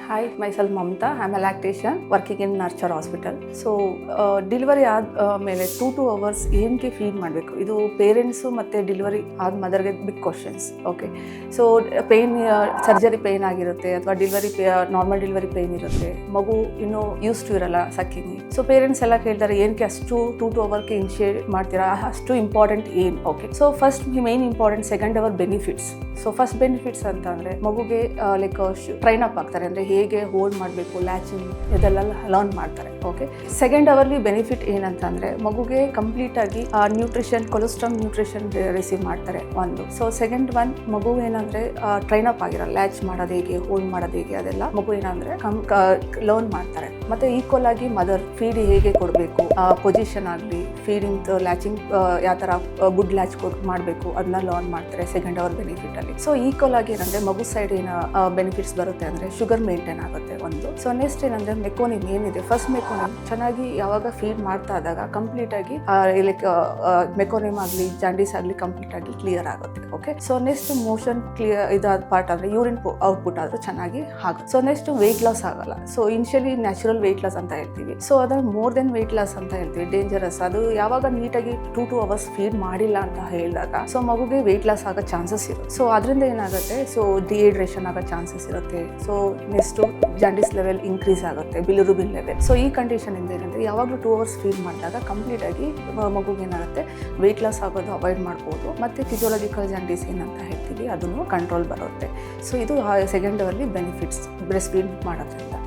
Hi, myself Mamta. I'm a lactation working in Nurture Hospital. So, delivery ಆದಮೇಲೆ 2 hours ಏನಕ್ಕೆ feed ಮಾಡಬೇಕು, ಇದು parents ಮತ್ತು ಡೆಲಿವರಿ ಆದ ಮದರ್ಗೆ big questions. Okay, so pain, surgery pain ಆಗಿರುತ್ತೆ ಅಥವಾ ನಾರ್ಮಲ್ ಡೆಲಿವರಿ ಪೇಯ್ನ್ ಇರುತ್ತೆ, ಮಗು ಇನ್ನೂ ಯೂಸ್ ಟು ಇರಲ್ಲ ಸಕ್ಕಿಂಗ್. ಸೊ ಪೇರೆಂಟ್ಸ್ ಎಲ್ಲ ಕೇಳ್ತಾರೆ ಏನಕ್ಕೆ ಅಷ್ಟು 2 hourಗೆ ಇನಿಷಿಯೇಟ್ ಮಾಡ್ತೀರಾ, ಅಷ್ಟು ಇಂಪಾರ್ಟೆಂಟ್ ಏನು? Okay, so first main important second our benefits. So first benefits ಅಂತ ಅಂದರೆ ಮಗುಗೆ ಲೈಕ್ ಟ್ರೈನ್ ಅಪ್ ಆಗ್ತಾರೆ, ಅಂದರೆ ಹೇಗೆ ಹೋಲ್ಡ್ ಮಾಡಬೇಕು, ಲ್ಯಾಚಿಂಗ್ ಇದೆಲ್ಲ ಲರ್ನ್ ಮಾಡ್ತಾರೆ. ಓಕೆ, ಸೆಕೆಂಡ್ ಅವರ್ಲಿ ಬೆನಿಫಿಟ್ ಏನಂತ ಅಂದರೆ ಮಗುಗೆ ಕಂಪ್ಲೀಟಾಗಿ ನ್ಯೂಟ್ರಿಷನ್, ಕೊಲೆಸ್ಟ್ರಾಲ್ ನ್ಯೂಟ್ರಿಷನ್ ರಿಸೀವ್ ಮಾಡ್ತಾರೆ ಒಂದು. ಸೊ ಸೆಕೆಂಡ್ ಒನ್, ಮಗು ಏನಂದರೆ ಟ್ರೈನ್ ಅಪ್ ಆಗಿರಲ್ಲ, ಲ್ಯಾಚ್ ಮಾಡೋದು ಹೇಗೆ, ಹೋಲ್ಡ್ ಮಾಡೋದು ಹೇಗೆ, ಅದೆಲ್ಲ ಮಗು ಏನಂದರೆ ಲರ್ನ್ ಮಾಡ್ತಾರೆ. ಮತ್ತು ಈಕ್ವಲ್ ಆಗಿ ಮದರ್ ಫೀಡ್ ಹೇಗೆ ಕೊಡಬೇಕು, ಪೊಸಿಷನ್ ಆಗಲಿ, ಫೀಡಿಂಗ್, ಲ್ಯಾಚಿಂಗ್ ಯಾವ ಥರ ಗುಡ್ ಲ್ಯಾಚ್ ಮಾಡಬೇಕು ಅದನ್ನ ಲರ್ನ್ ಮಾಡ್ತಾರೆ ಸೆಕೆಂಡ್ ಅವರ್ ಬೆನಿಫಿಟಲ್ಲಿ. ಸೊ ಈಕ್ವಲ್ ಆಗಿ ಏನಂದರೆ ಮಗು ಸೈಡ್ ಏನು ಬೆನಿಫಿಟ್ಸ್ ಬರುತ್ತೆ ಅಂದರೆ ಶುಗರ್ ಮೇಂಟೈನ್ ಆಗುತ್ತೆ ಒಂದು. ಸೊ ನೆಕ್ಸ್ಟ್ ಏನಂದರೆ ಮೆಕೋನಿಮ್ ಏನಿದೆ, ಫಸ್ಟ್ ಮೆಕೋನಿಮ್ ಚೆನ್ನಾಗಿ ಯಾವಾಗ ಫೀಡ್ ಮಾಡ್ತಾ ಇದ್ದಾಗ ಕಂಪ್ಲೀಟಾಗಿ ಲೈಕ್ ಮೆಕೋನಿಮ್ ಆಗಲಿ ಜಾಂಡೀಸ್ ಆಗಲಿ ಕಂಪ್ಲೀಟಾಗಿ ಕ್ಲಿಯರ್ ಆಗುತ್ತೆ. Okay, so next motion clear ಇದಾದ ಪಾರ್ಟ್ ಅಂದರೆ ಯೂರಿನ್ ಔಟ್ಪುಟ್ ಆದರೂ ಚೆನ್ನಾಗಿ ಆಗುತ್ತೆ. ಸೊ ನೆಕ್ಸ್ಟ್ ವೆಯ್ಟ್ ಲಾಸ್ ಆಗಲ್ಲ. So initially natural weight loss ಅಂತ ಹೇಳ್ತೀವಿ. ಸೊ ಅದನ್ನು ಮೋರ್ ದೆನ್ ವೆಯ್ಟ್ ಲಾಸ್ ಅಂತ ಹೇಳ್ತೀವಿ, ಡೇಂಜರಸ್. ಅದು ಯಾವಾಗ ನೀಟಾಗಿ 2 hours ಫೀಡ್ ಮಾಡಿಲ್ಲ ಅಂತ ಹೇಳಿದಾಗ ಸೊ ಮಗುಗೆ ವೆಯ್ಟ್ ಲಾಸ್ ಆಗೋ ಚಾನ್ಸಸ್ ಇರುತ್ತೆ. ಸೊ ಅದರಿಂದ ಏನಾಗುತ್ತೆ, ಸೊ ಡಿಹೈಡ್ರೇಷನ್ ಆಗೋ ಚಾನ್ಸಸ್ ಇರುತ್ತೆ. So next jaundice level increase ಆಗುತ್ತೆ, ಬಿಲಿರುಬಿನ್ ಲೆವೆಲ್. ಸೊ ಈ ಕಂಡೀಷನಿಂದ ಏನಂದರೆ ಯಾವಾಗಲೂ 2 hours ಫೀಡ್ ಮಾಡಿದಾಗ ಕಂಪ್ಲೀಟಾಗಿ ಮಗುಗೆ ಏನಾಗುತ್ತೆ ವೆಯ್ಟ್ ಲಾಸ್ ಆಗೋದು ಅವಾಯ್ಡ್ ಮಾಡ್ಬೋದು. ಮತ್ತು ಫಿಸಿಯೋಲಾಜಿಕಲ್ ಜಾಂಡೀಸ್ ಏನಂತ ಹೇಳ್ತೀವಿ ಅದನ್ನು ಕಂಟ್ರೋಲ್ ಬರುತ್ತೆ. ಸೊ ಇದು second hourly benefits breast feed ಮಾಡೋದ್ರಿಂದ.